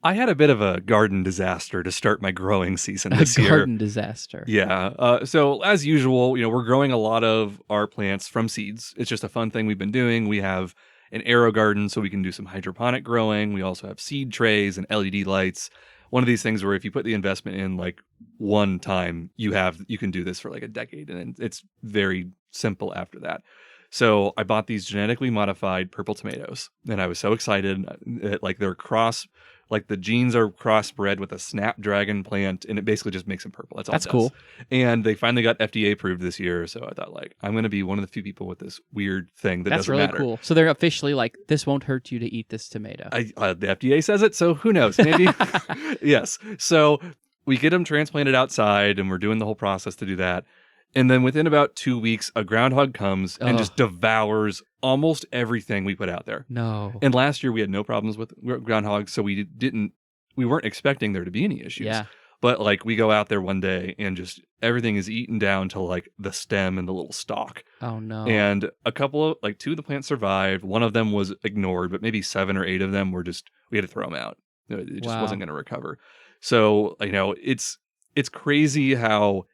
I had a bit of a garden disaster to start my growing season A this year. garden disaster. Yeah. So as usual, we're growing a lot of our plants from seeds. It's just a fun thing we've been doing. We have an arrow garden, so we can do some hydroponic growing. We also have seed trays and LED lights. One of these things where if you put the investment in like one time, you can do this for like a decade, and it's very simple after that. So I bought these genetically modified purple tomatoes, and I was so excited. Like like the genes are crossbred with a snapdragon plant, and it basically just makes them purple. That's all. That's it does. cool. And they finally got FDA approved this year, so I thought like I'm going to be one of the few people with this weird thing that That's doesn't really matter. cool. So they're officially like, this won't hurt you to eat this tomato. The FDA says it, so who knows? Maybe. Yes. So we get them transplanted outside, and we're doing the whole process to do that. And then within about 2 weeks, a groundhog comes and just devours almost everything we put out there. No. And last year we had no problems with groundhogs, so we weren't expecting there to be any issues. Yeah. But like we go out there one day and just everything is eaten down to like the stem and the little stalk. Oh no. And two of the plants survived. One of them was ignored, but maybe 7 or 8 of them we had to throw them out. It just wasn't going to recover. So, it's crazy how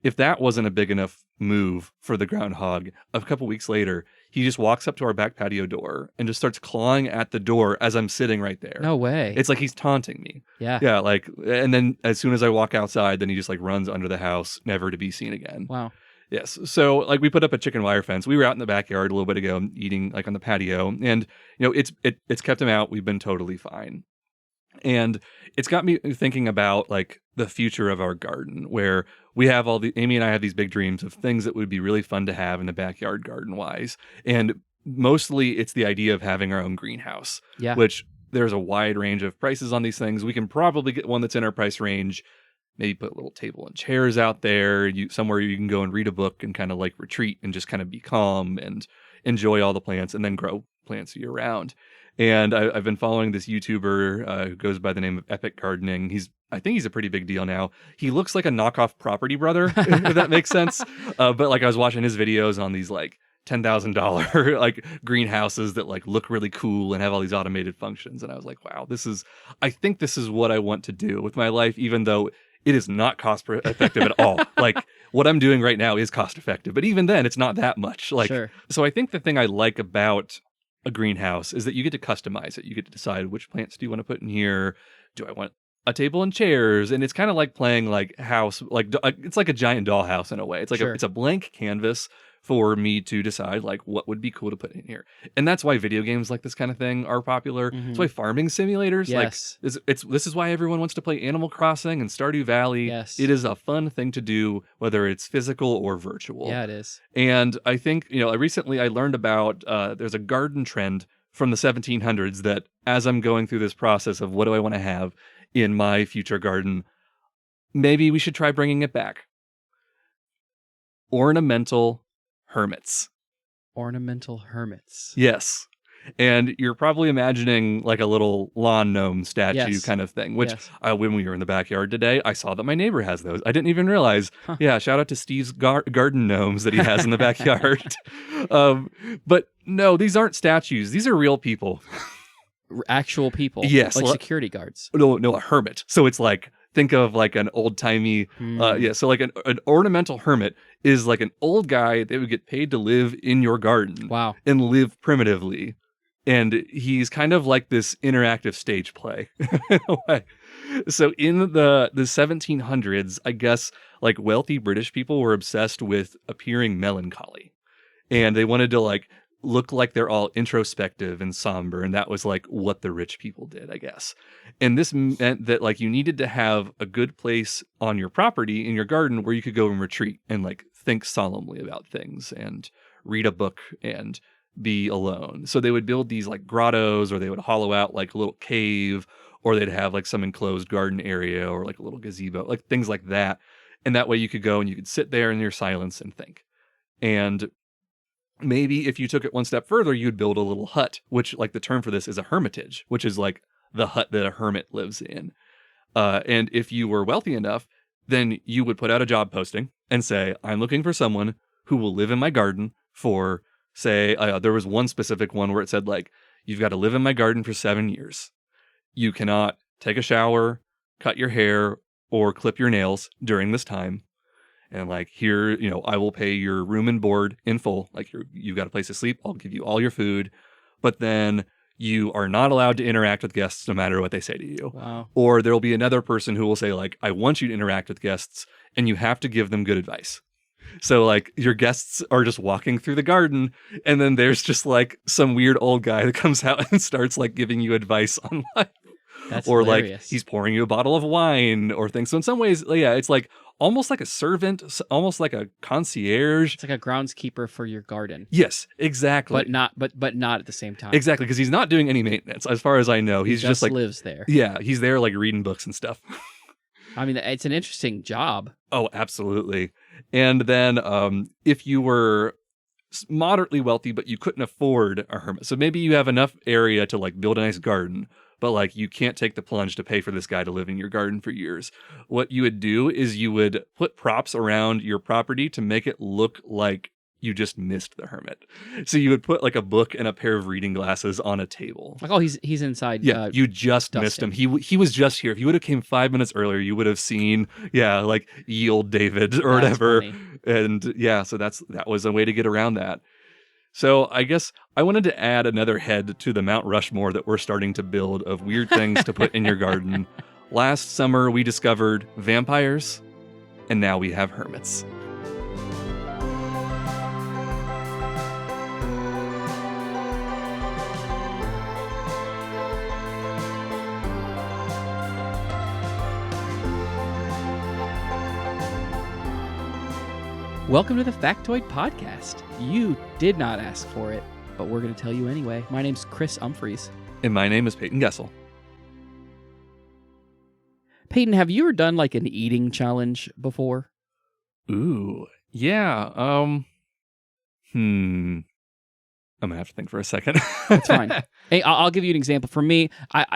if that wasn't a big enough move for the groundhog, a couple weeks later, he just walks up to our back patio door and just starts clawing at the door as I'm sitting right there. No way. It's like he's taunting me. Yeah. Yeah, and then as soon as I walk outside, then he just like runs under the house, never to be seen again. Wow. Yes. So like we put up a chicken wire fence. We were out in the backyard a little bit ago eating like on the patio, and it's kept him out. We've been totally fine. And it's got me thinking about like the future of our garden, where Amy and I have these big dreams of things that would be really fun to have in the backyard garden wise. And mostly it's the idea of having our own greenhouse, which there's a wide range of prices on these things. We can probably get one that's in our price range, maybe put a little table and chairs out there, somewhere you can go and read a book and kind of like retreat and just kind of be calm and enjoy all the plants and then grow plants year round. And I've been following this YouTuber who goes by the name of Epic Gardening. I think he's a pretty big deal now. He looks like a knockoff Property Brother, if that makes sense. But like I was watching his videos on these like $10,000 like greenhouses that like look really cool and have all these automated functions. And I was like, wow, I think this is what I want to do with my life, even though it is not cost effective at all. Like what I'm doing right now is cost effective, but even then it's not that much. So I think the thing I like about a greenhouse is that you get to customize it. You get to decide which plants do you want to put in here. Do I want a table and chairs? And it's kind of like playing like house, like it's like a giant dollhouse in a way. It's like it's a blank canvas for me to decide like what would be cool to put in here. And that's why video games like this kind of thing are popular. Mhm. That's why farming simulators, Yes. this is why everyone wants to play Animal Crossing and Stardew Valley. Yes. It is a fun thing to do, whether it's physical or virtual. Yeah, it is. And I think, recently I learned about there's a garden trend from the 1700s that as I'm going through this process of what do I want to have in my future garden, maybe we should try bringing it back. Ornamental hermits. Ornamental hermits. Yes. And you're probably imagining like a little lawn gnome statue kind of thing, which when we were in the backyard today, I saw that my neighbor has those. I didn't even realize. Huh. Yeah, shout out to Steve's garden gnomes that he has in the backyard. But no, these aren't statues. These are real people. Actual people. Yes. Like security guards. No, a hermit. So it's like, think of like an old timey, so like an ornamental hermit is like an old guy that would get paid to live in your garden. Wow. And live primitively. And he's kind of like this interactive stage play in a way. So in the 1700s, I guess like wealthy British people were obsessed with appearing melancholy. And they wanted to like look like they're all introspective and somber. And that was like what the rich people did, I guess. And this meant that like you needed to have a good place on your property in your garden where you could go and retreat and like think solemnly about things and read a book and be alone. So they would build these like grottos, or they would hollow out like a little cave, or they'd have like some enclosed garden area or like a little gazebo, like things like that. And that way you could go and you could sit there in your silence and think. And maybe if you took it one step further, you'd build a little hut, which like the term for this is a hermitage, which is like the hut that a hermit lives in. And if you were wealthy enough, then you would put out a job posting and say, I'm looking for someone who will live in my garden for, say, there was one specific one where it said like, you've got to live in my garden for 7 years. You cannot take a shower, cut your hair, or clip your nails during this time. And like here, I will pay your room and board in full. Like you've got a place to sleep. I'll give you all your food. But then you are not allowed to interact with guests no matter what they say to you. Wow. Or there'll be another person who will say like, I want you to interact with guests, and you have to give them good advice. So like your guests are just walking through the garden, and then there's just like some weird old guy that comes out and starts like giving you advice on life. That's or hilarious. Like he's pouring you a bottle of wine or things. So in some ways, yeah, it's like almost like a servant, almost like a concierge. It's like a groundskeeper for your garden. Yes, exactly. But not at the same time. Exactly, because he's not doing any maintenance, as far as I know. He's just like lives there. Yeah, he's there like reading books and stuff. I mean, it's an interesting job. Oh, absolutely. And then if you were moderately wealthy, but you couldn't afford a hermit, so maybe you have enough area to like build a nice garden, but like you can't take the plunge to pay for this guy to live in your garden for years. What you would do is you would put props around your property to make it look like you just missed the hermit. So you would put like a book and a pair of reading glasses on a table. Like, oh, he's inside. Yeah, you just missed him. He was just here. If you would have came 5 minutes earlier, you would have seen, like ye old David or whatever. Funny. And yeah, so that was a way to get around that. So I guess I wanted to add another head to the Mount Rushmore that we're starting to build of weird things to put in your garden. Last summer, we discovered vampires, and now we have hermits. Welcome to the Factoid Podcast. You did not ask for it, but we're going to tell you anyway. My name's Chris Humphreys. And my name is Payton Gessel. Payton, have you ever done like an eating challenge before? Ooh, yeah. I'm going to have to think for a second. That's fine. Hey, I'll give you an example. For me,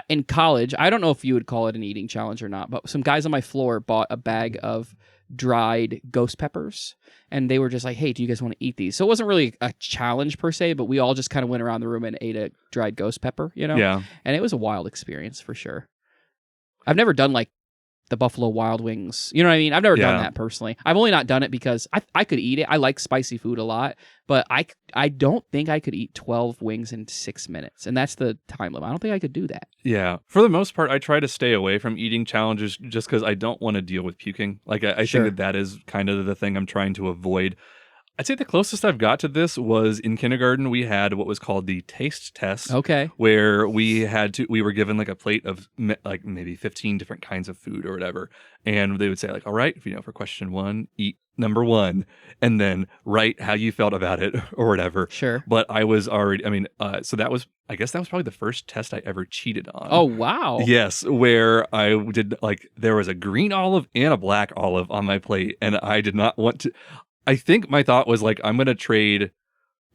in college, I don't know if you would call it an eating challenge or not, but some guys on my floor bought a bag of dried ghost peppers, and they were just like, hey, do you guys want to eat these? So it wasn't really a challenge per se, but we all just kind of went around the room and ate a dried ghost pepper, Yeah. And it was a wild experience for sure. I've never done like the Buffalo Wild Wings. You know what I mean? I've never done that personally. I've only not done it because I could eat it. I like spicy food a lot, but I don't think I could eat 12 wings in 6 minutes. And that's the time limit. I don't think I could do that. Yeah. For the most part, I try to stay away from eating challenges just because I don't want to deal with puking. Like, I think that is kind of the thing I'm trying to avoid. I'd say the closest I've got to this was in kindergarten. We had what was called the taste test. Okay. Where we were given like a plate of like maybe 15 different kinds of food or whatever. And they would say like, all right, for question 1, eat number 1, and then write how you felt about it or whatever. Sure. But I was already, so I guess that was probably the first test I ever cheated on. Oh, wow. Yes. Where I did like, there was a green olive and a black olive on my plate, and I did not want to. I think my thought was like, I'm going to trade.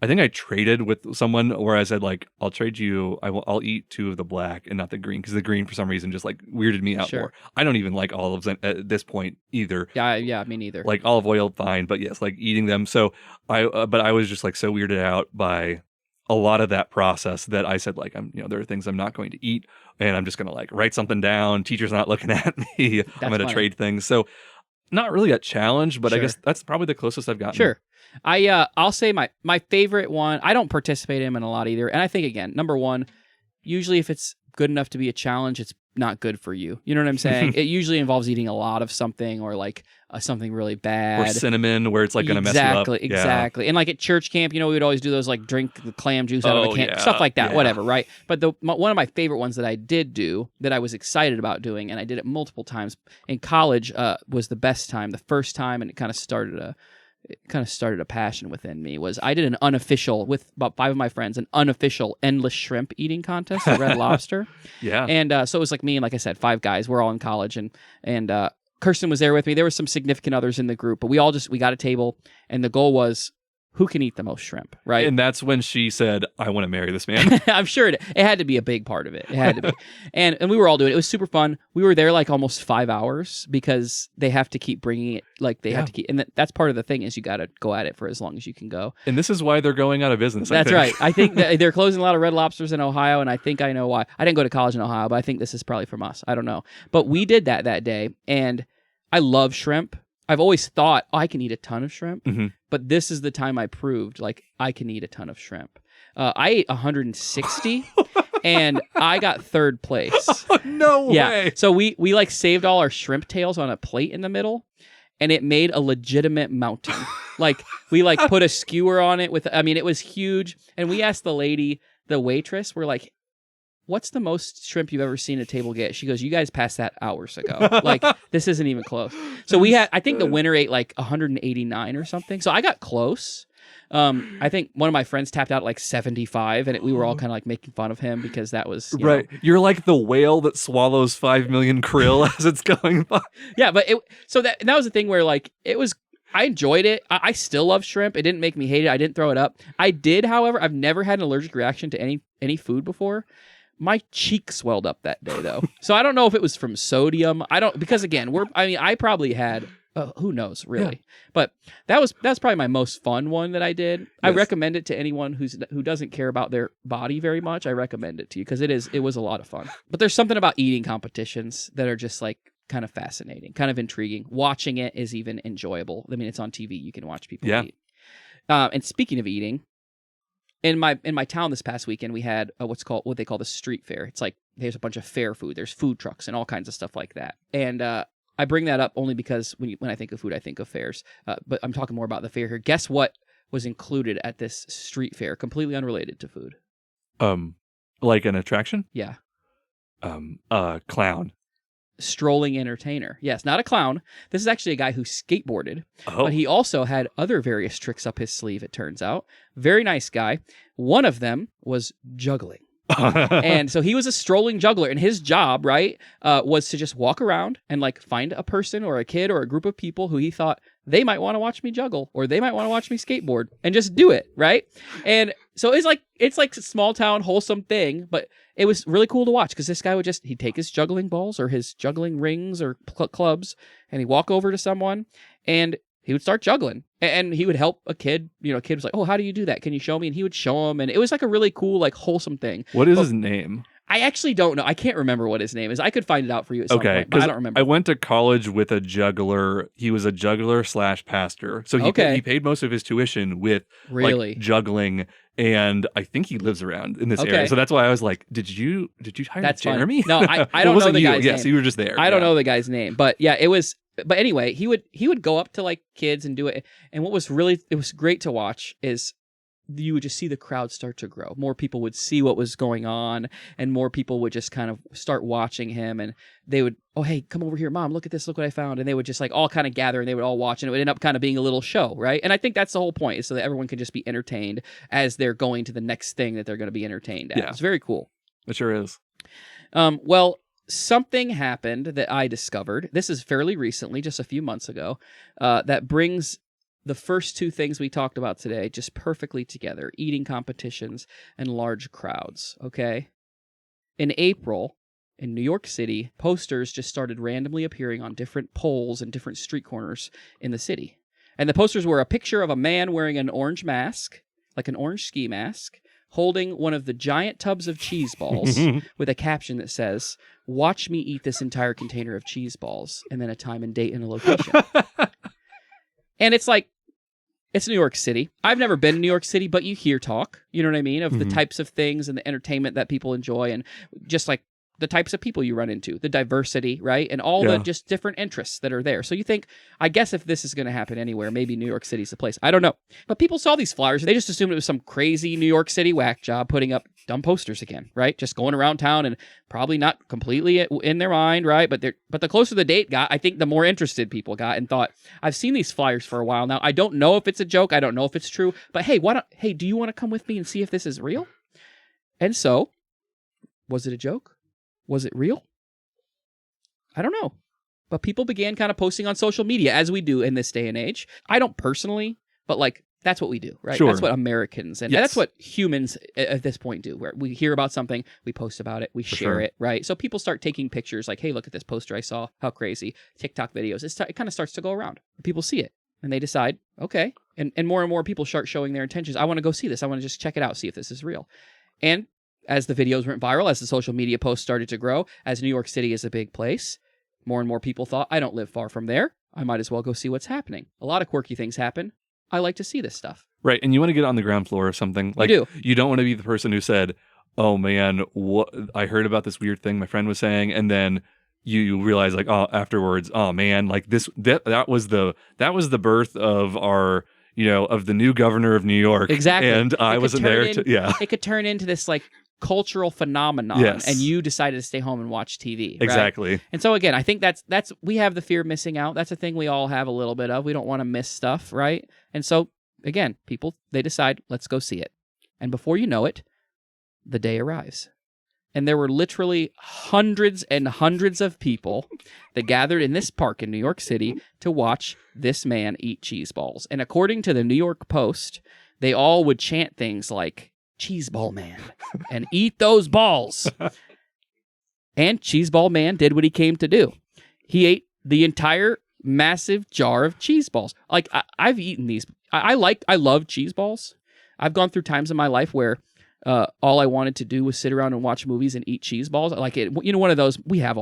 I think I traded with someone where I said like, I'll trade you. I'll eat 2 of the black and not the green, because the green for some reason just like weirded me out more. I don't even like olives at this point either. Yeah, me neither. Like olive oil, fine, but yes, like eating them. So but I was just like so weirded out by a lot of that process that I said like, there are things I'm not going to eat, and I'm just going to like write something down. Teacher's not looking at me. I'm going to trade things. So. Not really a challenge, but I guess that's probably the closest I've gotten. Sure. I'll say my favorite one, I don't participate in them a lot either. And I think, again, number 1, usually if it's good enough to be a challenge, it's not good for you. You know what I'm saying? It usually involves eating a lot of something, or like something really bad. Or cinnamon, where it's like going to mess you up. Exactly. And like at church camp, we would always do those like drink the clam juice out of a can, stuff like that, whatever, right? But one of my favorite ones that I did do, that I was excited about doing, and I did it multiple times in college, was the best time, the first time, and it kind of started a passion within me. Was I did an unofficial, with about 5 of my friends, an unofficial endless shrimp eating contest at Red Lobster. Yeah. And so it was like me and, like I said, 5 guys. We're all in college, and Kirsten was there with me. There were some significant others in the group, but we got a table, and the goal was who can eat the most shrimp, right? And that's when she said, I want to marry this man. I'm sure it had to be a big part of it. It had to be. And we were all doing it. It was super fun. We were there like almost 5 hours because they have to keep bringing it. Like they have to keep, and that's part of the thing is you got to go at it for as long as you can go. And this is why they're going out of business. That's right. I think that they're closing a lot of Red Lobsters in Ohio, and I think I know why. I didn't go to college in Ohio, but I think this is probably from us. I don't know. But we did that day, and I love shrimp. I've always thought, I can eat a ton of shrimp, but this is the time I proved, like, I can eat a ton of shrimp. I ate 160, and I got third place. No way. So we like saved all our shrimp tails on a plate in the middle, and it made a legitimate mountain. Like, we like put a skewer on it it was huge. And we asked the lady, the waitress, we're like, what's the most shrimp you've ever seen a table get? She goes, you guys passed that hours ago. Like, this isn't even close. So I think the winner ate like 189 or something. So I got close. I think one of my friends tapped out at like 75, and we were all kind of like making fun of him because that was right. You're like the whale that swallows 5 million krill as it's going by. Yeah, but that was the thing where like it was. I enjoyed it. I still love shrimp. It didn't make me hate it. I didn't throw it up. I did, however, I've never had an allergic reaction to any food before. My cheek swelled up that day, though. So I don't know if it was from sodium. Because again, I probably had, who knows, really. Yeah. But that's probably my most fun one that I did. Yes. I recommend it to anyone who doesn't care about their body very much. I recommend it to you because it was a lot of fun. But there's something about eating competitions that are just like kind of fascinating, kind of intriguing. Watching it is even enjoyable. I mean, it's on TV. You can watch people eat. And speaking of eating, in my town this past weekend, we had what they call the street fair. It's like there's a bunch of fair food. There's food trucks and all kinds of stuff like that. And I bring that up only because when I think of food, I think of fairs. But I'm talking more about the fair here. Guess what was included at this street fair, completely unrelated to food? Like an attraction? Yeah. Clown. Strolling entertainer. Yes, not a clown. This is actually a guy who skateboarded, but he also had other various tricks up his sleeve, it turns out. Very nice guy. One of them was juggling. And so he was a strolling juggler, and his job, right, was to just walk around and like find a person or a kid or a group of people who he thought they might want to watch me juggle or they might want to watch me skateboard and just do it, right? And so it's like a small town wholesome thing, but it was really cool to watch because this guy he'd take his juggling balls or his juggling rings or clubs, and he'd walk over to someone and he would start juggling, and he would help a kid. A kid was like, "Oh, how do you do that? Can you show me?" And he would show him, and it was like a really cool, like wholesome thing. What is his name? I actually don't know. I can't remember what his name is. I could find it out for you at some point, but I don't remember. I went to college with a juggler. He was a juggler / pastor. So he paid most of his tuition with like juggling, and I think he lives around in this area. So that's why I was like, did you hire Jeremy? No, I don't know the guy's name. Yes, you were just there. I don't know the guy's name. But yeah, it was. But anyway, he would go up to like kids and do it. And what was it was great to watch is you would just see the crowd start to grow. More people would see what was going on, and more people would just kind of start watching him, and they would, "Oh, hey, come over here, Mom, look at this, look what I found." And they would just like all kind of gather, and they would all watch, and it would end up kind of being a little show, right? And I think that's the whole point, is so that everyone can just be entertained as they're going to the next thing that they're going to be entertained at. Yeah. It's very cool. It sure is. Well, something happened that I discovered. This is fairly recently, just a few months ago, that brings the first two things we talked about today just perfectly together: eating competitions and large crowds, okay? In April, in New York City, posters just started randomly appearing on different poles and different street corners in the city. And the posters were a picture of a man wearing an orange mask, like an orange ski mask, holding one of the giant tubs of cheese balls with a caption that says, "Watch me eat this entire container of cheese balls," and then a time and date and a location. And it's like, it's New York City. I've never been to New York City, but you hear talk, you know what I mean, of the types of things and the entertainment that people enjoy, and just like the types of people you run into, the diversity, right? And all the just different interests that are there. So you think, I guess if this is going to happen anywhere, maybe New York City's the place. I don't know. But people saw these flyers. They just assumed it was some crazy New York City whack job putting up dumb posters again, right? Just going around town and probably not completely in their mind, right? But the closer the date got, I think the more interested people got and thought, I've seen these flyers for a while now. I don't know if it's a joke. I don't know if it's true. But hey, do you want to come with me and see if this is real? And so, was it a joke? Was it real? I don't know. But people began kind of posting on social media, as we do in this day and age. I don't personally, but like That's what we do, right? Sure. That's what Americans and Yes. that's what humans at this point do. Where we hear about something, we post about it, we share sure. it, right? So people start taking pictures like, hey, look at this poster I saw. How crazy. TikTok videos. It kind of starts to go around. People see it and they decide, okay. And more people start showing their intentions. I want to go see this. I want to just check it out, see if this is real. And as the videos went viral, as the social media posts started to grow, as New York City is a big place, more and more people thought, I don't live far from there. I might as well go see what's happening. A lot of quirky things happen. I like to see this stuff. Right. And you want to get on the ground floor of something. Like, you do. You don't want to be the person who said, oh man, what I heard about this weird thing my friend was saying, and then you realize like, oh, afterwards, oh man, like that was the birth of our, of the new governor of New York. Exactly. And I wasn't there yeah. It could turn into this like cultural phenomenon. Yes. And you decided to stay home and watch TV. Right? Exactly. And so again, I think that's we have the fear of missing out. That's a thing we all have a little bit of. We don't want to miss stuff, right? And so again, people, they decide, let's go see it. And before you know it, the day arrives. And there were literally hundreds and hundreds of people that gathered in this park in New York City to watch this man eat cheese balls. And according to the New York Post, they all would chant things like, Cheeseball Man, and eat those balls. And Cheeseball Man did what he came to do. He ate the entire massive jar of cheese balls. Like, I've eaten these. I love cheese balls. I've gone through times in my life where all I wanted to do was sit around and watch movies and eat cheese balls. Like it, one of those. We have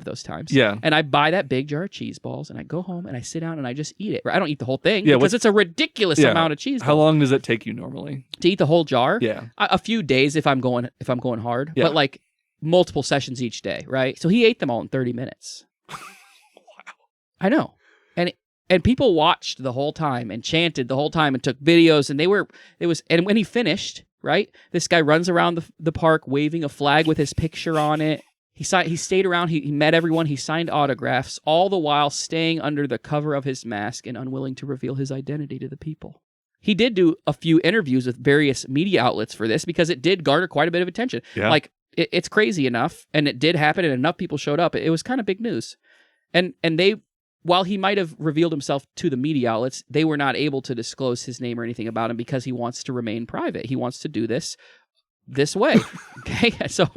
those times. Yeah. And I buy that big jar of cheese balls, and I go home and I sit down and I just eat it. I don't eat the whole thing because it's a ridiculous amount of cheese balls. How long does it take you normally to eat the whole jar? Yeah. A few days if I'm going hard, but like multiple sessions each day, right? So he ate them all in 30 minutes. Wow. I know. And people watched the whole time and chanted the whole time and took videos, and and when he finished, right, this guy runs around the park waving a flag with his picture on it. He stayed around, he met everyone, he signed autographs, all the while staying under the cover of his mask and unwilling to reveal his identity to the people. He did do a few interviews with various media outlets for this because it did garner quite a bit of attention. Yeah. Like, it's crazy enough, and it did happen, and enough people showed up. It was kind of big news. And they, while he might have revealed himself to the media outlets, they were not able to disclose his name or anything about him because he wants to remain private. He wants to do this way. Okay. So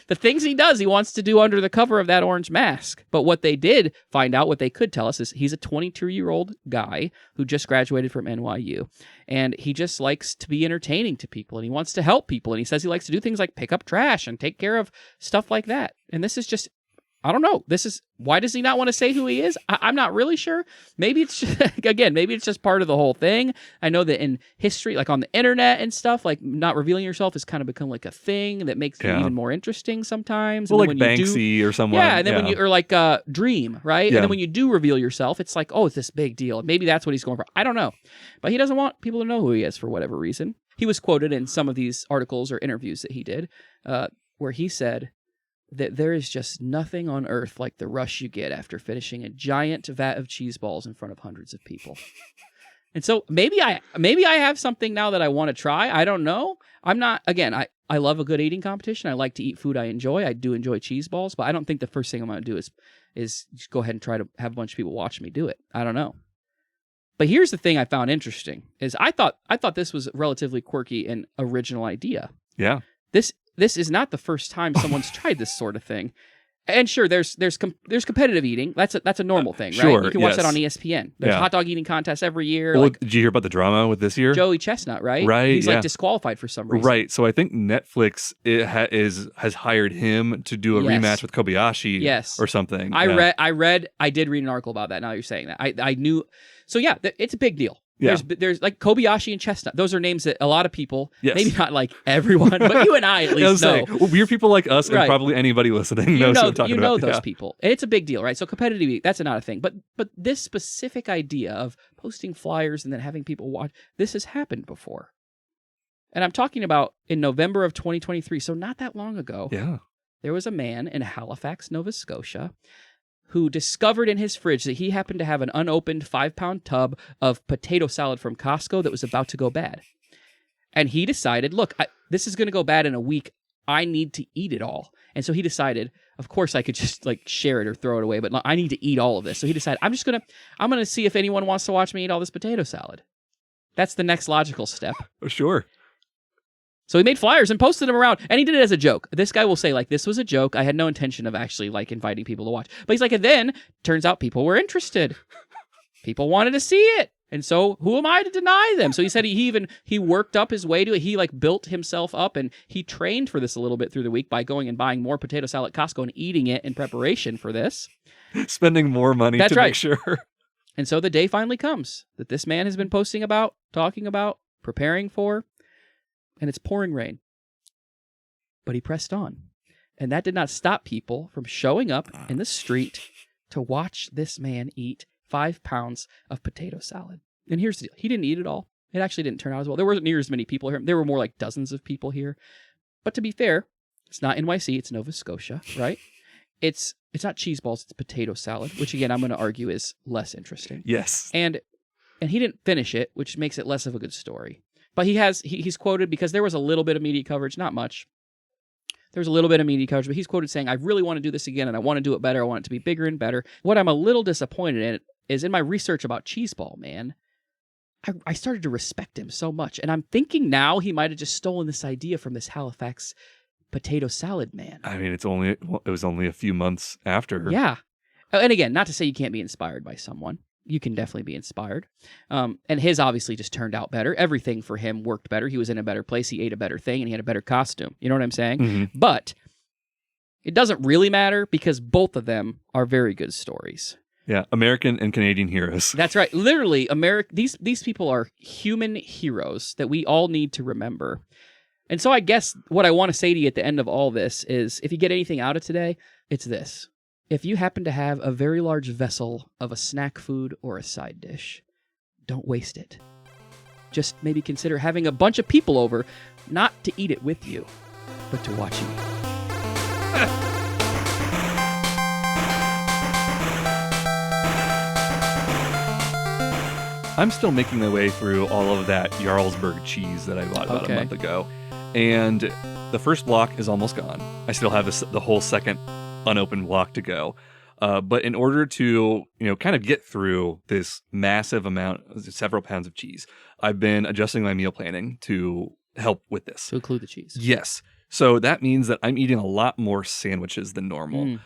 the things he does, he wants to do under the cover of that orange mask. But what they did find out, what they could tell us, is he's a 22-year-old guy who just graduated from NYU. And he just likes to be entertaining to people, and he wants to help people. And he says he likes to do things like pick up trash and take care of stuff like that. And this is just, I don't know. Why does he not want to say who he is? I'm not really sure. Maybe it's just, again, maybe it's just part of the whole thing. I know that in history, like on the internet and stuff, like not revealing yourself has kind of become like a thing that makes it even more interesting sometimes. Well, and like Banksy or someone. Yeah, and then when you, or like Dream, right? Yeah. And then when you do reveal yourself, it's like, oh, it's this big deal. Maybe that's what he's going for. I don't know. But he doesn't want people to know who he is for whatever reason. He was quoted in some of these articles or interviews that he did where he said that there is just nothing on earth like the rush you get after finishing a giant vat of cheese balls in front of hundreds of people. And so maybe I have something now that I want to try. I don't know. I'm not, again, I love a good eating competition. I like to eat food I enjoy. I do enjoy cheese balls, but I don't think the first thing I'm going to do is just go ahead and try to have a bunch of people watch me do it. I don't know. But here's the thing I found interesting is I thought this was a relatively quirky and original idea. Yeah. This is not the first time someone's tried this sort of thing. And sure, there's competitive eating. That's a normal thing, right? Sure, You can watch that on ESPN. There's hot dog eating contests every year. Well, like did you hear about the drama with this year? Joey Chestnut, right? Right. He's like disqualified for some reason. Right. So I think Netflix has hired him to do a rematch with Kobayashi or something. I did read an article about that. Now you're saying that. I knew. So yeah, it's a big deal. Yeah. There's like Kobayashi and Chestnut. Those are names that a lot of people, maybe not like everyone, but you and I at least know. We're people like us and probably anybody listening knows what I'm talking about. Those people. And it's a big deal, right? So competitive eating, that's not a thing. But this specific idea of posting flyers and then having people watch, this has happened before. And I'm talking about in November of 2023, so not that long ago. Yeah. There was a man in Halifax, Nova Scotia, who discovered in his fridge that he happened to have an unopened 5-pound tub of potato salad from Costco that was about to go bad. And he decided, look, this is going to go bad in a week. I need to eat it all. And so he decided, of course I could just like share it or throw it away, but I need to eat all of this. So he decided, I'm going to see if anyone wants to watch me eat all this potato salad. That's the next logical step. Sure. So he made flyers and posted them around, and he did it as a joke. This guy will say, like, this was a joke. I had no intention of actually, like, inviting people to watch. But he's like, and then, turns out people were interested. People wanted to see it. And so, who am I to deny them? So he said he worked up his way to it. He, like, built himself up, and he trained for this a little bit through the week by going and buying more potato salad at Costco and eating it in preparation for this. Spending more money to make sure. And so the day finally comes that this man has been posting about, talking about, preparing for, and it's pouring rain. But he pressed on. And that did not stop people from showing up in the street to watch this man eat 5 pounds of potato salad. And here's the deal. He didn't eat it all. It actually didn't turn out as well. There wasn't near as many people here. There were more like dozens of people here. But to be fair, it's not NYC, it's Nova Scotia, right? It's not cheeseballs, it's potato salad, which again, I'm going to argue is less interesting. Yes. And he didn't finish it, which makes it less of a good story. But he's quoted because there was a little bit of media coverage, not much. There was a little bit of media coverage, but he's quoted saying, I really want to do this again, and I want to do it better. I want it to be bigger and better. What I'm a little disappointed in is in my research about Cheeseball, man, I started to respect him so much. And I'm thinking now he might have just stolen this idea from this Halifax potato salad man. I mean, it was only a few months after. Yeah. And again, not to say you can't be inspired by someone. You can definitely be inspired. And his obviously just turned out better. Everything for him worked better. He was in a better place. He ate a better thing, and he had a better costume. You know what I'm saying? Mm-hmm. But it doesn't really matter because both of them are very good stories. Yeah, American and Canadian heroes. That's right. Literally, these people are human heroes that we all need to remember. And so I guess what I want to say to you at the end of all this is, if you get anything out of today, it's this. If you happen to have a very large vessel of a snack food or a side dish, don't waste it. Just maybe consider having a bunch of people over, not to eat it with you, but to watch you eat. I'm still making my way through all of that Jarlsberg cheese that I bought about a month ago. And the first block is almost gone. I still have the whole second unopened block to go. But in order to, kind of get through this massive amount, several pounds of cheese, I've been adjusting my meal planning to help with this. To include the cheese. Yes. So that means that I'm eating a lot more sandwiches than normal,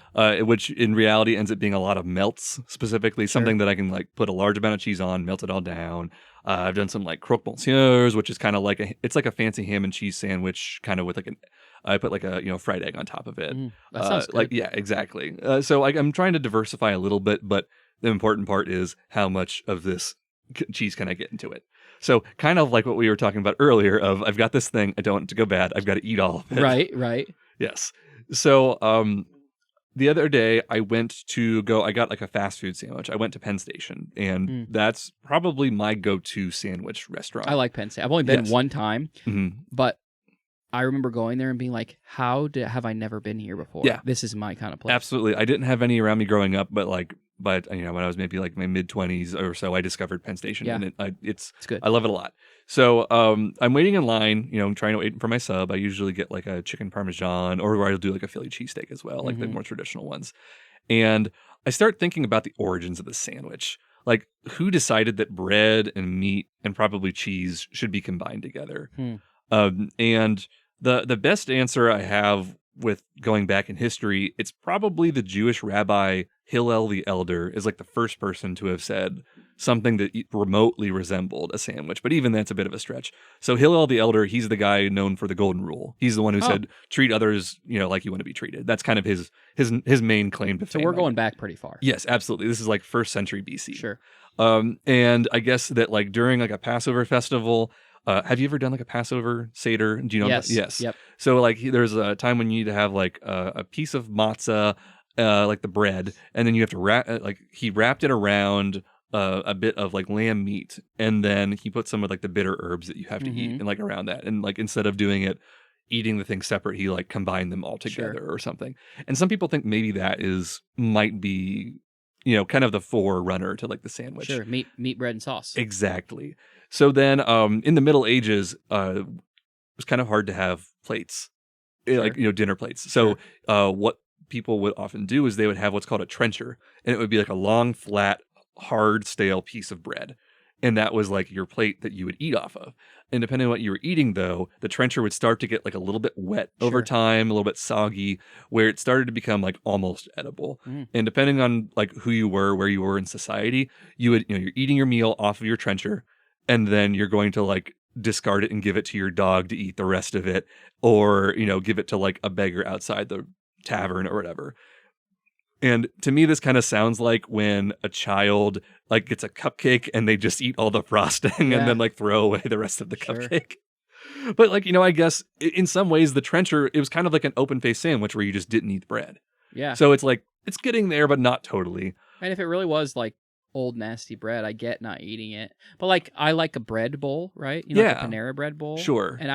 which in reality ends up being a lot of melts, specifically something that I can like put a large amount of cheese on, melt it all down. I've done some like croque monsieurs, which is kind of like it's like a fancy ham and cheese sandwich, kind of with like I put like a fried egg on top of it. That sounds good. Yeah, exactly. So I'm trying to diversify a little bit, but the important part is how much of this cheese can I get into it. So kind of like what we were talking about earlier of I've got this thing, I don't want it to go bad, I've got to eat all of it. Right. Yes. So the other day I got like a fast food sandwich. I went to Penn Station, and that's probably my go-to sandwich restaurant. I like Penn Station. I've only been one time, but I remember going there and being like, have I never been here before? Yeah. This is my kind of place. Absolutely. I didn't have any around me growing up, but when I was maybe like my mid-20s or so, I discovered Penn Station, and it's good. I love it a lot. So I'm waiting in line, trying to wait for my sub. I usually get like a chicken parmesan, or I'll do like a Philly cheesesteak as well, like the more traditional ones. And I start thinking about the origins of the sandwich. Like, who decided that bread and meat and probably cheese should be combined together? And the best answer I have with going back in history, it's probably the Jewish rabbi Hillel the Elder is like the first person to have said something that remotely resembled a sandwich, but even that's a bit of a stretch. So Hillel the Elder, he's the guy known for the golden rule. He's the one who said, treat others, like you want to be treated. That's kind of his main claim to fame. So we're going back pretty far. Yes, absolutely. This is like 1st century BC. Sure. And I guess that like during like a Passover festival, have you ever done like a Passover Seder? Do you know? Yes. Yes. Yep. So like there's a time when you need to have like a piece of matzah, like the bread, and then you have to wrap. He wrapped it around a bit of like lamb meat, and then he put some of like the bitter herbs that you have to eat, and like around that, and like instead of doing it, eating the thing separate, he like combined them all together or something. And some people think maybe that might be, kind of the forerunner to like the sandwich. Sure, meat, bread, and sauce. Exactly. So then in the Middle Ages, it was kind of hard to have plates, like, dinner plates. So what people would often do is they would have what's called a trencher, and it would be like a long, flat, hard, stale piece of bread. and that was like your plate that you would eat off of. And depending on what you were eating, though, the trencher would start to get like a little bit wet over time, a little bit soggy, where it started to become like almost edible. And depending on like who you were, where you were in society, you would, you're eating your meal off of your trencher, and then you're going to like discard it and give it to your dog to eat the rest of it, or, give it to like a beggar outside the tavern or whatever. And to me, this kind of sounds like when a child like gets a cupcake and they just eat all the frosting and then like throw away the rest of the cupcake. But like, I guess in some ways the trencher, it was kind of like an open-faced sandwich where you just didn't eat the bread. Yeah. So it's like, it's getting there, but not totally. And if it really was like old nasty bread, I get not eating it. But like, I like a bread bowl, right? Like a Panera bread bowl. Sure. And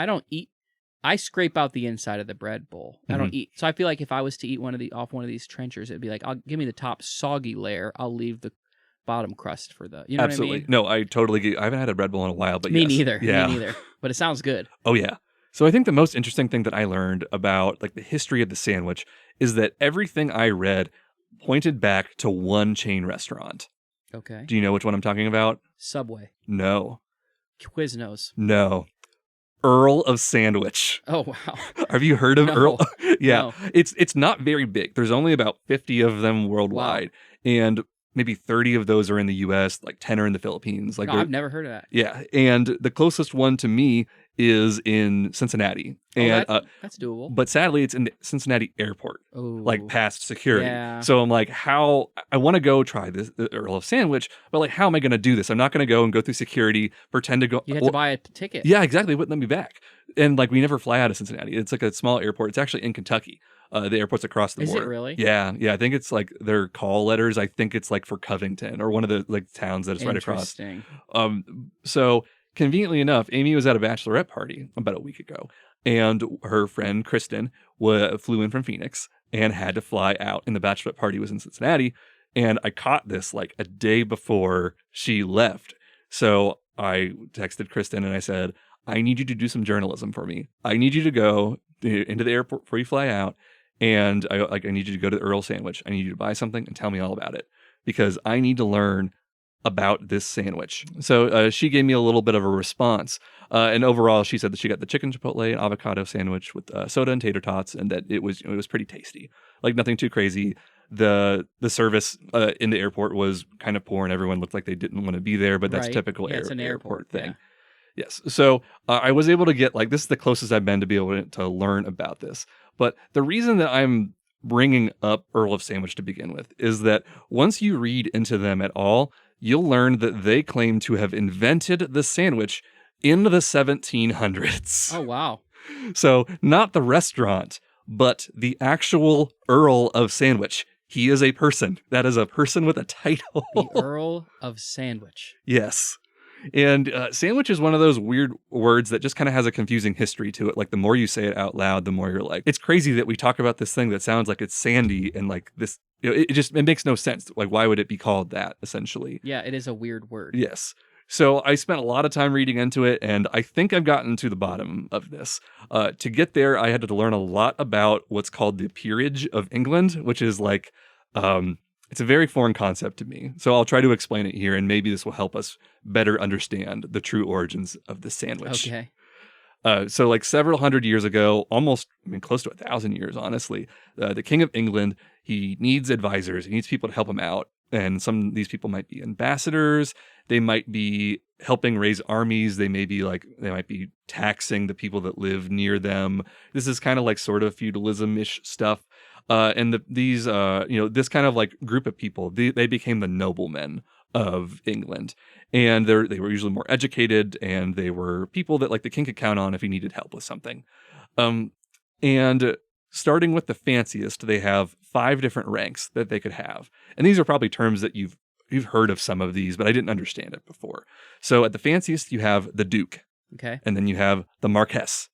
I scrape out the inside of the bread bowl. I don't eat. So I feel like if I was to eat off one of these trenchers, it'd be like, give me the top soggy layer. I'll leave the bottom crust for the, Absolutely. What I mean? No, I totally get, I haven't had a bread bowl in a while, but Me yes. neither. Yeah. Me neither. But it sounds good. Oh yeah. So I think the most interesting thing that I learned about like the history of the sandwich is that everything I read pointed back to one chain restaurant. Okay. Do you know which one I'm talking about? Subway. No. Quiznos. No. Earl of Sandwich. Oh, wow. Have you heard of Earl? Yeah. No. It's not very big. There's only about 50 of them worldwide. Wow. And maybe 30 of those are in the US, like 10 are in the Philippines. Like I've never heard of that. Yeah. And the closest one to me is in Cincinnati. And that's doable. But sadly, it's in the Cincinnati airport, like past security. Yeah. So I'm like, I want to go try this, the Earl of Sandwich, but like, how am I going to do this? I'm not going to go through security, pretend to go. You have to buy a ticket. Yeah, exactly. Wouldn't let me back. And like, we never fly out of Cincinnati. It's like a small airport. It's actually in Kentucky. The airport's across the border. Is it really? Yeah. Yeah. I think it's like their call letters. I think it's like for Covington or one of the like towns that is right across. Interesting. So conveniently enough, Amy was at a bachelorette party about a week ago, and her friend Kristen flew in from Phoenix and had to fly out, and the bachelorette party was in Cincinnati, and I caught this like a day before she left. So I texted Kristen and I said, I need you to do some journalism for me. I need you to go into the airport before you fly out, and I need you to go to the Earl Sandwich. I need you to buy something and tell me all about it, because I need to learn about this sandwich. So she gave me a little bit of a response. And overall, she said that she got the chicken chipotle and avocado sandwich with soda and tater tots, and that it was pretty tasty. Like nothing too crazy. The service in the airport was kind of poor, and everyone looked like they didn't want to be there, but that's typical it's an airport thing. Yeah. Yes. So I was able to get this is the closest I've been to be able to learn about this. But the reason that I'm bringing up Earl of Sandwich to begin with is that once you read into them at all, you'll learn that they claim to have invented the sandwich in the 1700s. Oh, wow. So not the restaurant, but the actual Earl of Sandwich. He is a person. That is a person with a title. The Earl of Sandwich. Yes. And sandwich is one of those weird words that just kind of has a confusing history to it. Like the more you say it out loud, the more you're like, it's crazy that we talk about this thing that sounds like it's sandy and like this, it makes no sense. Like, why would it be called that essentially? Yeah, it is a weird word. Yes. So I spent a lot of time reading into it, and I think I've gotten to the bottom of this. To get there, I had to learn a lot about what's called the peerage of England, which is like, it's a very foreign concept to me. So I'll try to explain it here, and maybe this will help us better understand the true origins of the sandwich. Okay. So like several hundred years ago, close to 1,000 years, honestly, the King of England, he needs advisors. He needs people to help him out. And some of these people might be ambassadors. They might be helping raise armies. They might be taxing the people that live near them. This is kind of like sort of feudalism-ish stuff. And these this kind of like group of people, they became the noblemen of England. And they were usually more educated, and they were people that like the king could count on if he needed help with something. And starting with the fanciest, they have 5 different ranks that they could have. And these are probably terms that you've heard of some of these, but I didn't understand it before. So at the fanciest, you have the Duke. Okay. And then you have the Marquess.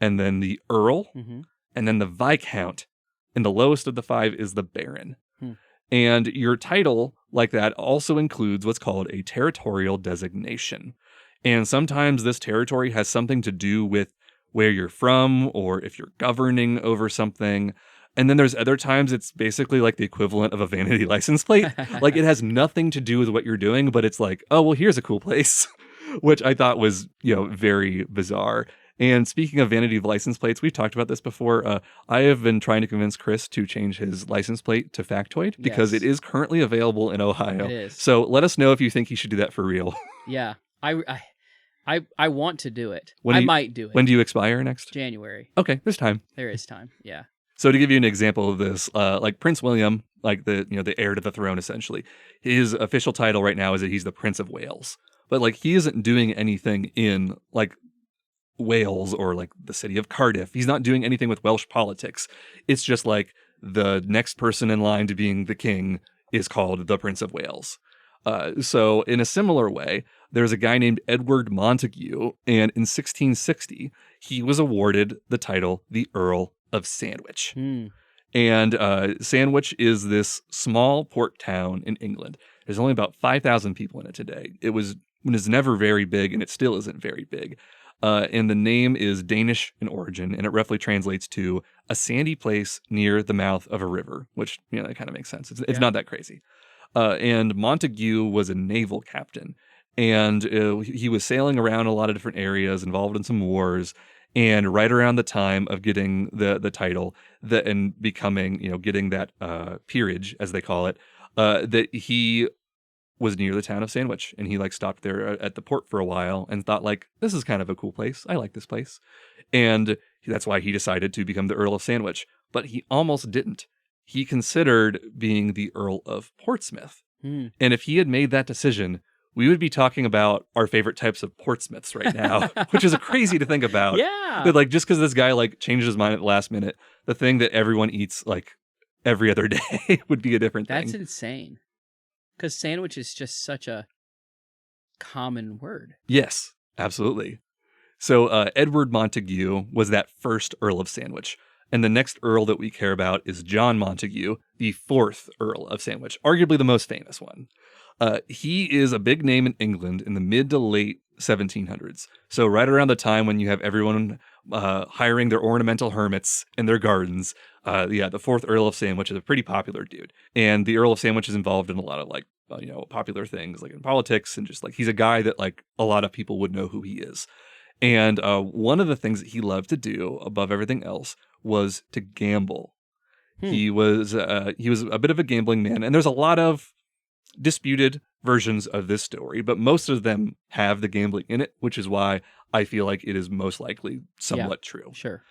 And then the Earl. Mm-hmm. And then the Viscount. And the lowest of the 5 is the Baron. And your title like that also includes what's called a territorial designation. And sometimes this territory has something to do with where you're from, or if you're governing over something. And then there's other times it's basically like the equivalent of a vanity license plate. Like it has nothing to do with what you're doing, but it's like, oh, well, here's a cool place, which I thought was, very bizarre. And speaking of vanity license plates, we've talked about this before. I have been trying to convince Chris to change his license plate to factoid because it is currently available in Ohio. It is. So let us know if you think he should do that for real. Yeah, I want to do it. I might do it. When do you expire next? January. Okay, there's time. There is time. Yeah. So to give you an example of this, like Prince William, like the heir to the throne, essentially, his official title right now is that he's the Prince of Wales. But like he isn't doing anything in like Wales or like the city of Cardiff. He's not doing anything with Welsh politics. It's just like the next person in line to being the king is called the Prince of Wales. So in a similar way, there's a guy named Edward Montague, and in 1660, he was awarded the title the Earl of Sandwich. And Sandwich is this small port town in England. There's only about 5,000 people in it today. It was never very big, and it still isn't very big. And the name is Danish in origin, and it roughly translates to a sandy place near the mouth of a river, which, that kind of makes sense. It's not that crazy. And Montague was a naval captain, and he was sailing around a lot of different areas, involved in some wars, and right around the time of getting the title and becoming, getting that peerage, as they call it, that he was near the town of Sandwich, and he like stopped there at the port for a while and thought like, this is kind of a cool place. I like this place. And that's why he decided to become the Earl of Sandwich, but he almost didn't. He considered being the Earl of Portsmouth. And if he had made that decision, we would be talking about our favorite types of Portsmouths right now, which is crazy to think about. Yeah. But like, just because this guy like changed his mind at the last minute, the thing that everyone eats like every other day would be a different thing. That's insane. Because sandwich is just such a common word. Yes, absolutely. So Edward Montague was that first Earl of Sandwich. And the next Earl that we care about is John Montague, the fourth Earl of Sandwich, arguably the most famous one. He is a big name in England in the mid to late 1700s. So right around the time when you have everyone hiring their ornamental hermits in their gardens, the fourth Earl of Sandwich is a pretty popular dude. And the Earl of Sandwich is involved in a lot of like, popular things like in politics, and just like he's a guy that like a lot of people would know who he is. And one of the things that he loved to do above everything else was to gamble. He was a bit of a gambling man, and there's a lot of disputed versions of this story, but most of them have the gambling in it, which is why I feel like it is most likely somewhat true. Sure.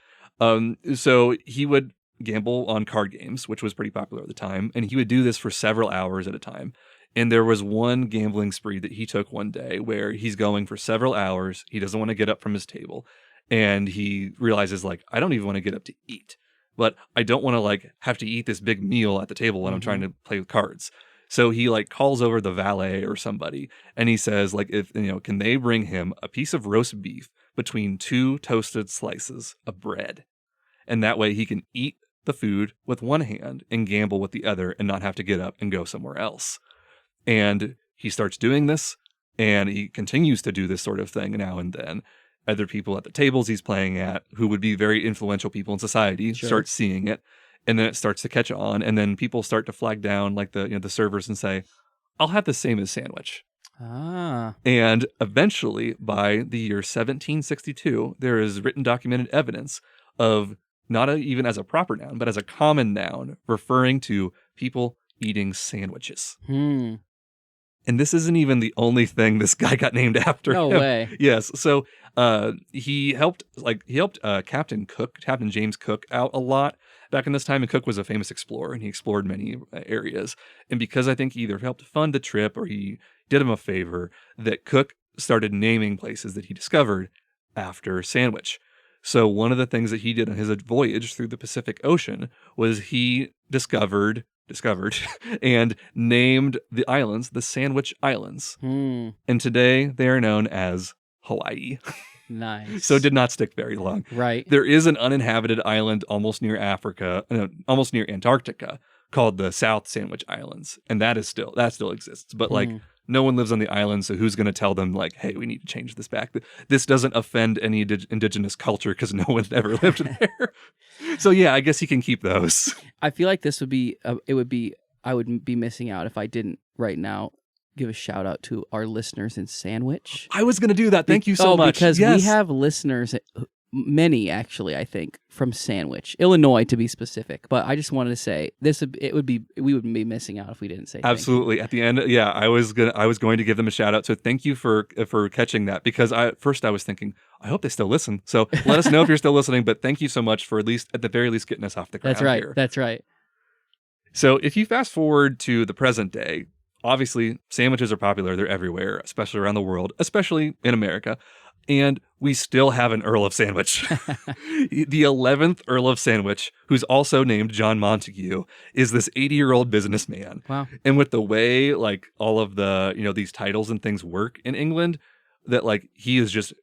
So he would gamble on card games, which was pretty popular at the time, and he would do this for several hours at a time. And there was one gambling spree that he took one day where he's going for several hours. He doesn't want to get up from his table, and he realizes like, I don't even want to get up to eat, but I don't want to like have to eat this big meal at the table when I'm trying to play with cards. So he like calls over the valet or somebody, and he says like, if can they bring him a piece of roast beef between two toasted slices of bread, and that way he can eat the food with one hand and gamble with the other and not have to get up and go somewhere else. And he starts doing this, and he continues to do this sort of thing now and then. Other people at the tables he's playing at, who would be very influential people in society, start seeing it. And then it starts to catch on, and then people start to flag down like the servers and say, I'll have the same as Sandwich. And eventually, by the year 1762, there is written documented evidence of not even as a proper noun, but as a common noun, referring to people eating sandwiches. And this isn't even the only thing this guy got named after. No way. Yes. So he helped Captain James Cook out a lot back in this time. And Cook was a famous explorer, and he explored many areas. And because I think he either helped fund the trip or he did him a favor, that Cook started naming places that he discovered after Sandwich. So one of the things that he did on his voyage through the Pacific Ocean was he discovered and named the islands the Sandwich Islands. And today they are known as Hawaii. Nice. So it did not stick very long. Right. There is an uninhabited island almost near Antarctica, called the South Sandwich Islands, and that still exists. But like no one lives on the island, so who's going to tell them like, hey, we need to change this back? This doesn't offend any indigenous culture because no one's ever lived there. So yeah, I guess he can keep those. I feel like this would be I would be missing out if I didn't right now give a shout out to our listeners in Sandwich. I was going to do that. Thank you so much. Because we have listeners, many actually, I think, from Sandwich, Illinois to be specific. But I just wanted to say we would be missing out if we didn't say absolutely. At the end, yeah, I was going to give them a shout out. So thank you for catching that, because I was thinking, I hope they still listen. So let us know if you're still listening. But thank you so much for at the very least getting us off the ground. That's right. Here. That's right. So if you fast forward to the present day, obviously sandwiches are popular. They're everywhere, especially around the world, especially in America. And we still have an Earl of Sandwich. The 11th Earl of Sandwich, who's also named John Montague, is this 80-year-old businessman. Wow. And with the way like all of the, these titles and things work in England, that like he is just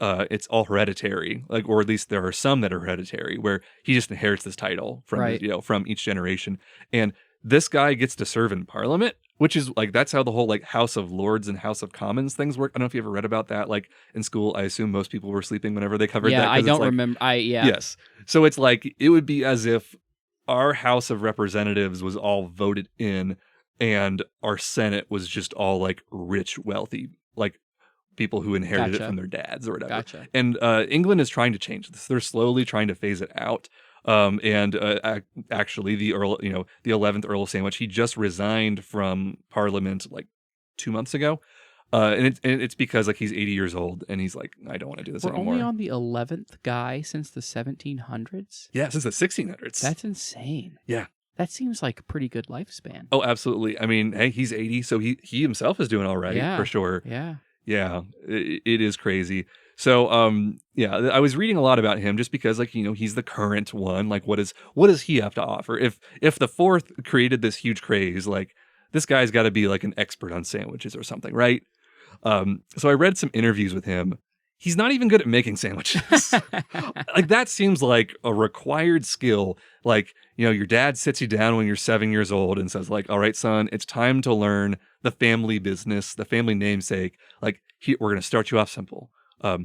it's all hereditary, like, or at least there are some that are hereditary, where he just inherits this title from from each generation. And this guy gets to serve in Parliament, which is like, that's how the whole like House of Lords and House of Commons things work. I don't know if you ever read about that. Like in school, I assume most people were sleeping whenever they covered that. Yeah, I don't remember. Yes. So it's like, it would be as if our House of Representatives was all voted in and our Senate was just all like rich, wealthy, like people who inherited it from their dads or whatever. Gotcha. And England is trying to change this. They're slowly trying to phase it out. Actually, the Earl, the 11th Earl of Sandwich, he just resigned from Parliament like 2 months ago. And it's because like he's 80 years old and he's like, I don't want to do this anymore. We're only on the 11th guy since the 1700s? Yeah, since the 1600s. That's insane. Yeah. That seems like a pretty good lifespan. Oh, absolutely. I mean, hey, he's 80, so he himself is doing all right, for sure. Yeah. Yeah, it is crazy. So, I was reading a lot about him just because, like, he's the current one. Like, what does he have to offer? If the fourth created this huge craze, like, this guy's got to be like an expert on sandwiches or something, right? So I read some interviews with him. He's not even good at making sandwiches. Like, that seems like a required skill. Like, your dad sits you down when you're 7 years old and says, like, all right, son, it's time to learn the family business, the family namesake. Like, we're going to start you off simple. I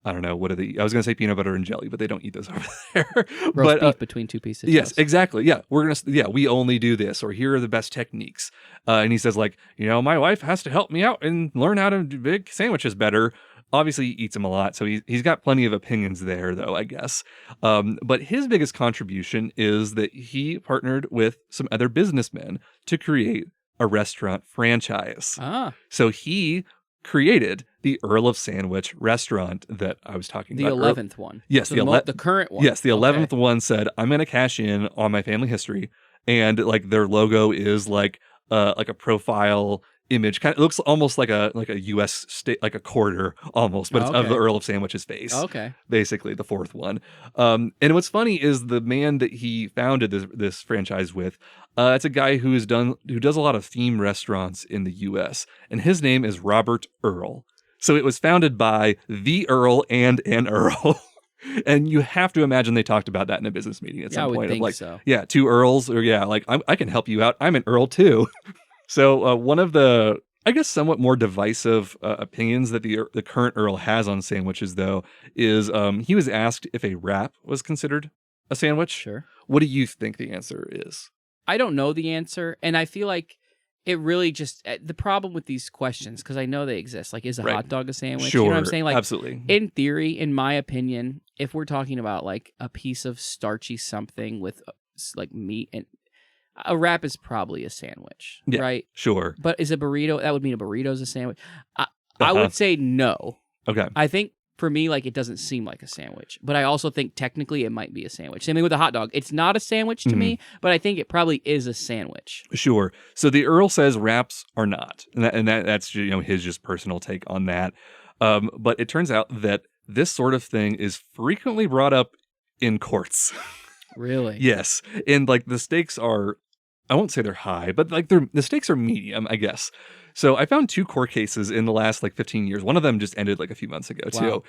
don't know, I was going to say peanut butter and jelly, but they don't eat those over there. Roast beef between two pieces. Yes, exactly. Yeah, we only do this, or here are the best techniques. And he says, like, my wife has to help me out and learn how to make sandwiches better. Obviously, he eats them a lot, so he's got plenty of opinions there, though, I guess. But his biggest contribution is that he partnered with some other businessmen to create a restaurant franchise. So he created the Earl of Sandwich restaurant that I was talking about. The 11th one. Yes, so the current one. Yes, the 11th one said, I'm going to cash in on my family history. And like their logo is like a profile image. Kind of looks almost like a US state, like a quarter almost, but it's of the Earl of Sandwich's face. Okay. Basically the fourth one. And what's funny is the man that he founded this franchise with, it's a guy who does a lot of theme restaurants in the US, and his name is Robert Earl. So it was founded by the Earl and an Earl. And you have to imagine they talked about that in a business meeting at some point. I would think so. Yeah, two Earls, or like I can help you out. I'm an Earl too. So one of the, I guess, somewhat more divisive opinions that the current Earl has on sandwiches, though, is he was asked if a wrap was considered a sandwich. Sure. What do you think the answer is? I don't know the answer, and I feel like it really just the problem with these questions, because I know they exist. Like, is a hot dog a sandwich? Sure, you know what I'm saying? Like, absolutely. In theory, in my opinion, if we're talking about like a piece of starchy something with like meat, and a wrap is probably a sandwich, right? Sure. But is a burrito? That would mean a burrito is a sandwich. I would say no. Okay. I think for me, like, it doesn't seem like a sandwich, but I also think technically it might be a sandwich. Same thing with a hot dog. It's not a sandwich to me, but I think it probably is a sandwich. Sure. So the Earl says wraps are not, and that's his just personal take on that. But it turns out that this sort of thing is frequently brought up in courts. Really? Yes, and like the stakes are, I won't say they're high, but like the stakes are medium, I guess. So I found 2 court cases in the last like 15 years. One of them just ended like a few months ago too.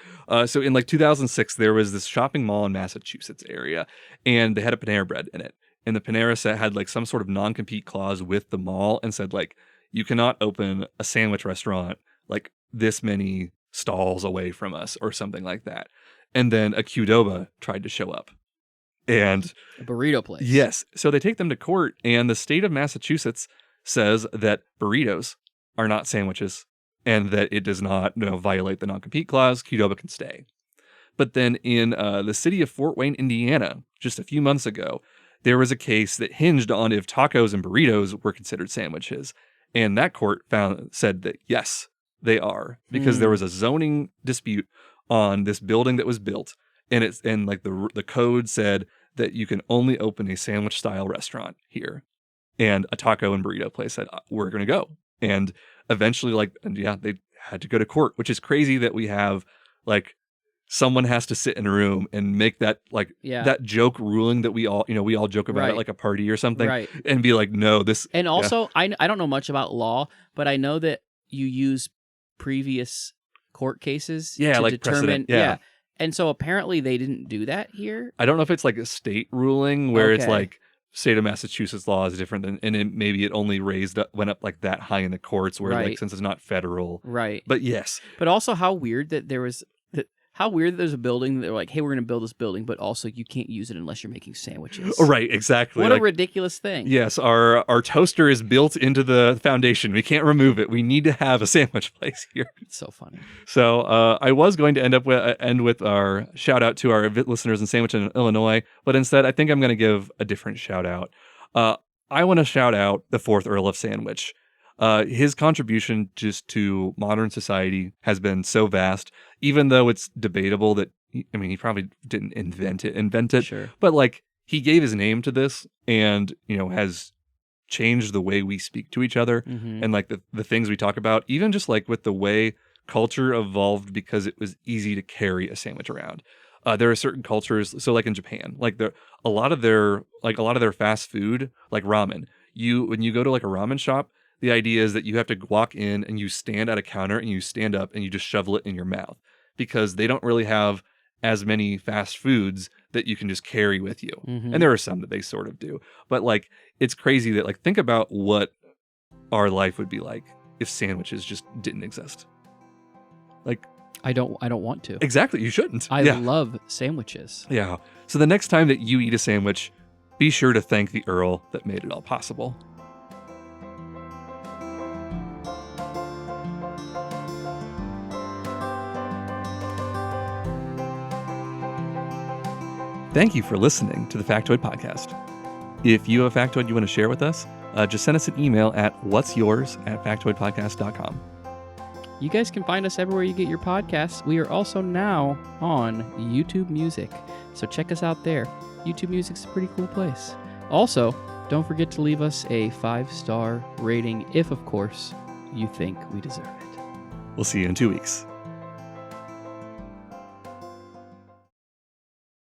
So in like 2006, there was this shopping mall in Massachusetts area, and they had a Panera Bread in it. and the Panera set had like some sort of non-compete clause with the mall and said like, you cannot open a sandwich restaurant like this many stalls away from us or something like that. And then a Qdoba tried to show up. And a burrito place. Yes. So they take them to court, and the state of Massachusetts says that burritos are not sandwiches and that it does not violate the non-compete clause. Qdoba can stay. But then in the city of Fort Wayne, Indiana, just a few months ago, there was a case that hinged on if tacos and burritos were considered sandwiches. And that court said that, yes, they are, because there was a zoning dispute on this building that was built. And the code said that you can only open a sandwich style restaurant here. And a taco and burrito place said, we're going to go. And eventually, they had to go to court, which is crazy that we have someone has to sit in a room and make that that joke ruling that we all joke about at like a party or something, and be like, no, this. And also, I don't know much about law, but I know that you use previous court cases to determine. Yeah. And so apparently they didn't do that here. I don't know if it's like a state ruling where it's like state of Massachusetts law is different than, and maybe it only went up like that high in the courts where since it's not federal. Right. But yes. But also how weird that there's a building that they're like, hey, we're going to build this building, but also you can't use it unless you're making sandwiches. Right, exactly. What a ridiculous thing. Yes, our toaster is built into the foundation. We can't remove it. We need to have a sandwich place here. It's so funny. So I was going to end with our shout out to our listeners in Sandwich, Illinois, but instead I think I'm going to give a different shout out. I want to shout out the 4th Earl of Sandwich. His contribution just to modern society has been so vast, even though it's debatable that, he probably didn't invent it, sure. But he gave his name to this and, has changed the way we speak to each other and the things we talk about, even just with the way culture evolved because it was easy to carry a sandwich around. There are certain cultures, so in Japan, a lot of their fast food, like ramen, when you go to a ramen shop, the idea is that you have to walk in and you stand at a counter and you stand up and you just shovel it in your mouth because they don't really have as many fast foods that you can just carry with you. And there are some that they sort of do. But it's crazy that think about what our life would be like if sandwiches just didn't exist. I don't want to. Exactly. You shouldn't. I love sandwiches. Yeah. So the next time that you eat a sandwich, be sure to thank the Earl that made it all possible. Thank you for listening to the Factoid Podcast. If you have a factoid you want to share with us, just send us an email at whatsyours@factoidpodcast.com. You guys can find us everywhere you get your podcasts. We are also now on YouTube Music, so check us out there. YouTube Music's a pretty cool place. Also, don't forget to leave us a 5-star rating if, of course, you think we deserve it. We'll see you in 2 weeks.